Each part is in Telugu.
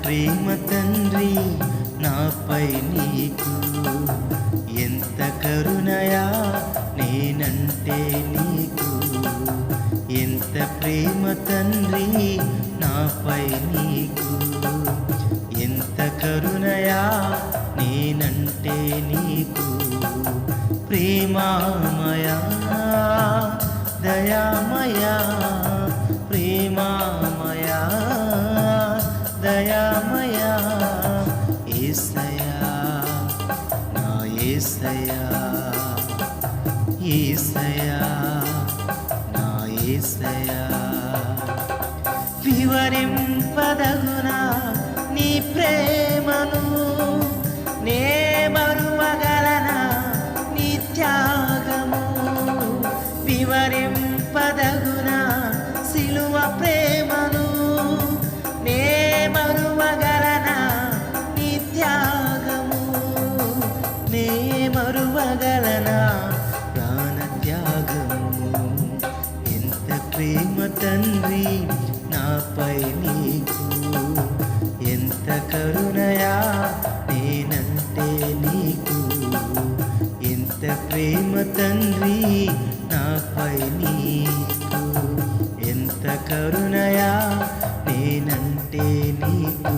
ప్రేమ తండ్రి నాపై నీకు, ఎంత కరుణయా నేనంటే నీకు. ఎంత ప్రేమ తండ్రి నాపై నీకు, ఎంత కరుణయా నేనంటే నీకు. ప్రేమామయా దయామయా, ప్రేమామయా దయామయా, యేసయ్యా నా యేసయ్యా, యేసయ్యా నా యేసయ్యా. వివరింపదగునా నీ ప్రేమను, నే మరువగలనా నీ త్యాగము. వివరింపదగునా సిలువ ప్రేమను, నే మరువగలనా నీ త్యాగము. నే మరువగలనా ప్రాణ త్యాగము. ఎంత ప్రేమ తండ్రి నాపై నీకు, ఎంత కరుణయా నేనంటే నీకు. ఎంత ప్రేమ తండ్రి నాపై నీకు, ఎంత కరుణయా నేనంటే నీకు.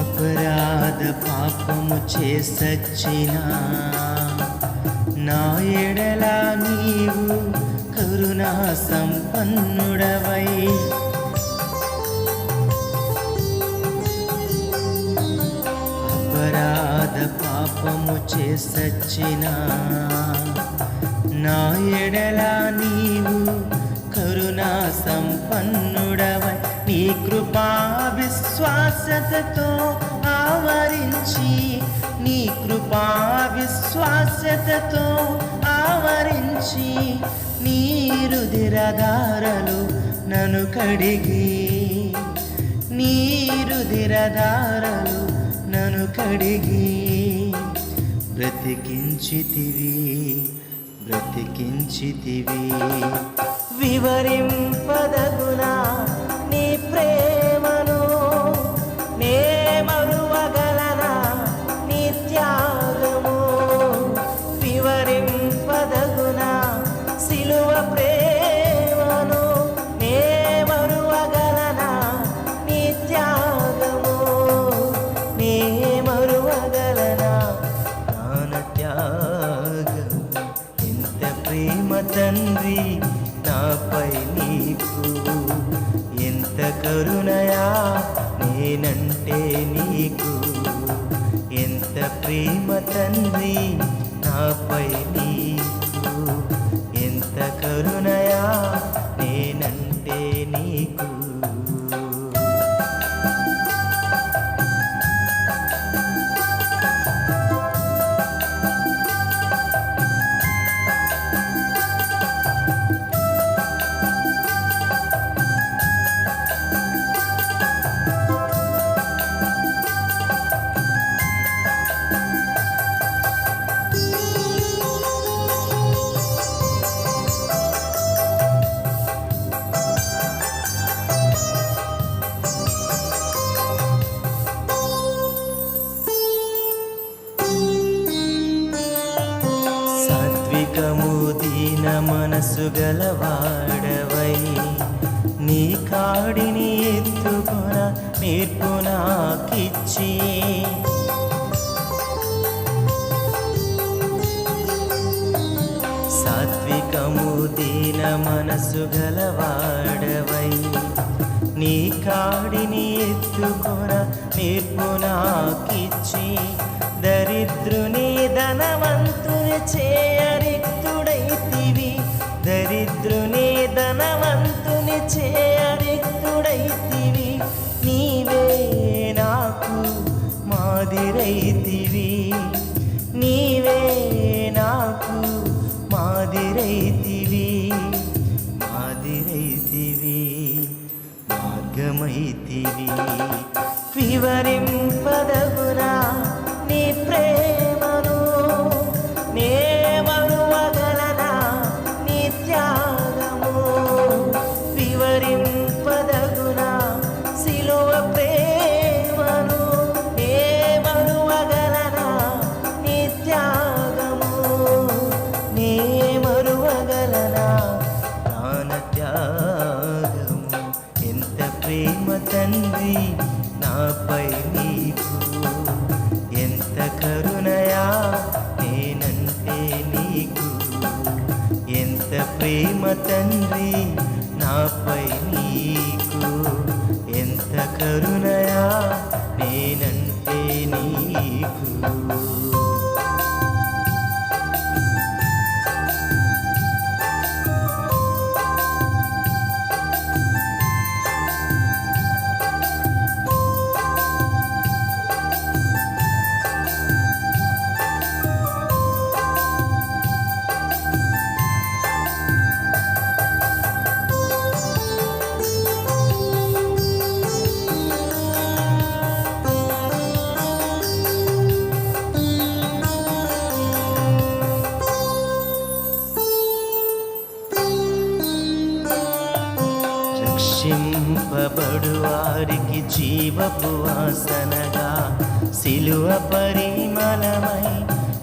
అపరాధ పాపము చేసచ్చినా నా ఎడల నీవు కరుణా సంపన్నుడవై. అపరాధ పాపము చేసచ్చినా నా ఎడల నీవు కరుణా సంపన్నుడవై. నీ కృపా విశ్వాసతతో ఆవరించి, నీ కృపా విశ్వాసతతో ఆవరించి, నీ రుధిరధారలు నన్ను కడిగి, నీ రుధిరధారలు నన్ను కడిగి బ్రతికించితివి, బ్రతికించితివి. వివరింపదగునా నీ ప్రేమను, నే మరువగలనా నీ త్యాగము. వివరింపదగునా సిలువ ప్రేమను, నే మరువగలనా నీ త్యాగము. నే మరువగలనా ప్రాణ త్యాగము. ఎంత ప్రేమ తండ్రి నాపై నీకు, ఎంత కరుణయా నేనంటే నీకు. ఎంత ప్రేమ తండ్రి నాపై నీకు, ఎంత కరుణయా నేనంటే నీకు. దీన మనసు గలవాడవై, నీ కాడిని ఎత్తుకొన నేర్పు నాకిచ్చి. సాత్వికము దీన మనసు గలవాడవై, నీ కాడిని ఎత్తుకొన నేర్పు నాకిచ్చి. దరిద్రుని ధనవంతుని చేయరిక్తుడై, మార్గమైతివి. వివరింపదగునా నీ ప్రేమను, నే మరువగలనా నీ త్యాగము. వివరింపదగునా సిలువ ప్రేమను, నే మరువగలనా నీ త్యాగము. నే మరువగలనా ప్రాణ త్యాగము. ఎంత ప్రేమ తండ్రి నాపై నీకు, ఎంత కరుణయా నేనంటే నీకు. ఎంత ప్రేమ తండ్రి నాపై నీకు, ఎంత కరుణయా నేనంటే నీకు. రక్షింపబడు వారికి జీవపు వాసనగా, సిలువ పరిమళమై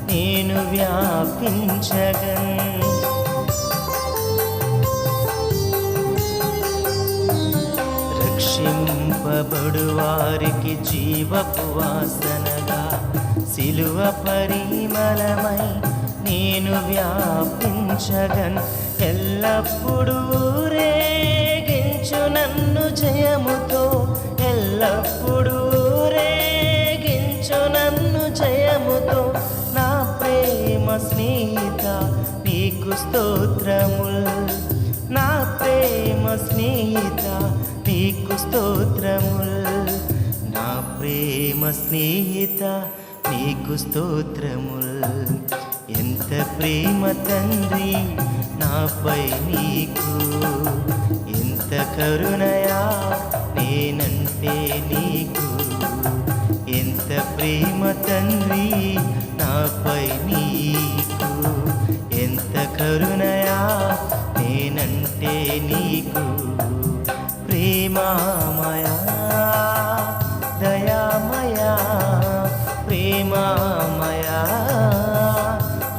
నేను వ్యాపించగన్. రక్షింపబడు వారికి జీవపు వాసనగా, సిలువ పరిమళమై నేను వ్యాపించగన్. ఎల్లప్పుడూ రేగించు నన్ను జయముతో, ఎల్లప్పుడూ రేగించు నన్ను జయముతో. నా ప్రేమ స్నేహిత నీకు స్తోత్రముల్, నా ప్రేమ స్నేహిత నీకు స్తోత్రముల్. నా ప్రేమ స్నేహిత నీకు స్తోత్రముల్. ఎంత ప్రేమ తండ్రి నాపై నీకు, ఎంత కరుణయా నేనంటే నీకు. ఎంత ప్రేమ తండ్రి నాపై నీకు, ఎంత కరుణయా నేనంటే నీకు. ప్రేమామయా దయామయా, ప్రేమామయా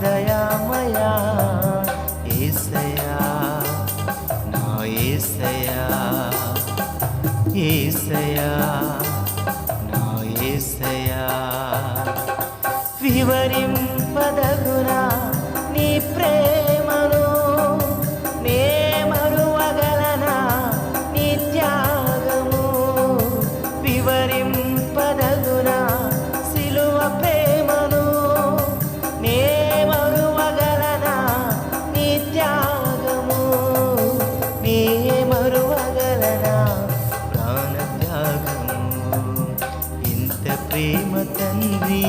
దయామయా. యేసయ్యా నా యేసయ్యా, యేసయ్యా నా యేసయ్యా. వివరింపదగునా నీ ప్రేమను, నే మరువగలనా నీ త్యాగము. వివరింపదగునా సిలువ ప్రేమను, నే మరువగలనా నీ త్యాగము. నే మరువగలనా ప్రాణ త్యాగము. ఎంత ప్రేమ తండ్రి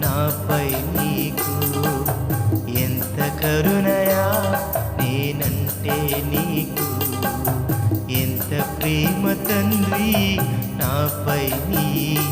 నాపై నీకు, ఎంత కరుణయా నేనంటే నీకు. ఎంత ప్రేమ తండ్రి నాపై నీకు,